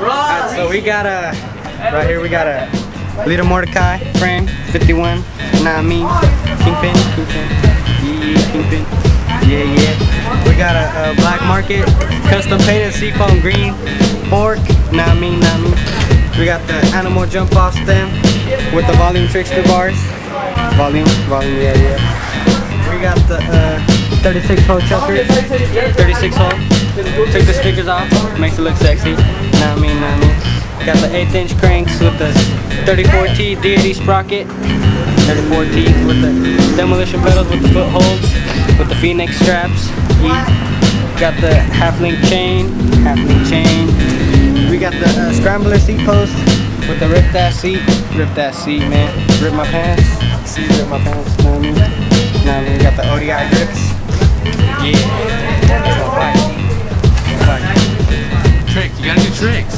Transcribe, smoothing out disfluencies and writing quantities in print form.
Alright, so we got a, right here we got a Little Mordecai frame, 51, nah me, Kingpin, yeah, Kingpin, yeah. We got a black market, custom painted seafoam green fork, nah me. We got the animal jump off stem with the volume trickster bars, volume, yeah. We got the 36 hole chuckers, 36 hole, took the stickers off, makes it look sexy, nah me. Got the 1/8 inch cranks with the 34T deity sprocket, 34T with the demolition pedals with the footholds, with the phoenix straps. Got the half-link chain. We got the scrambler seat post with the ripped ass seat, man. Rip my pants, rip my pants, know what I mean? We got the ODI grips. Yeah, that's my bike. Tricks, you gotta do tricks.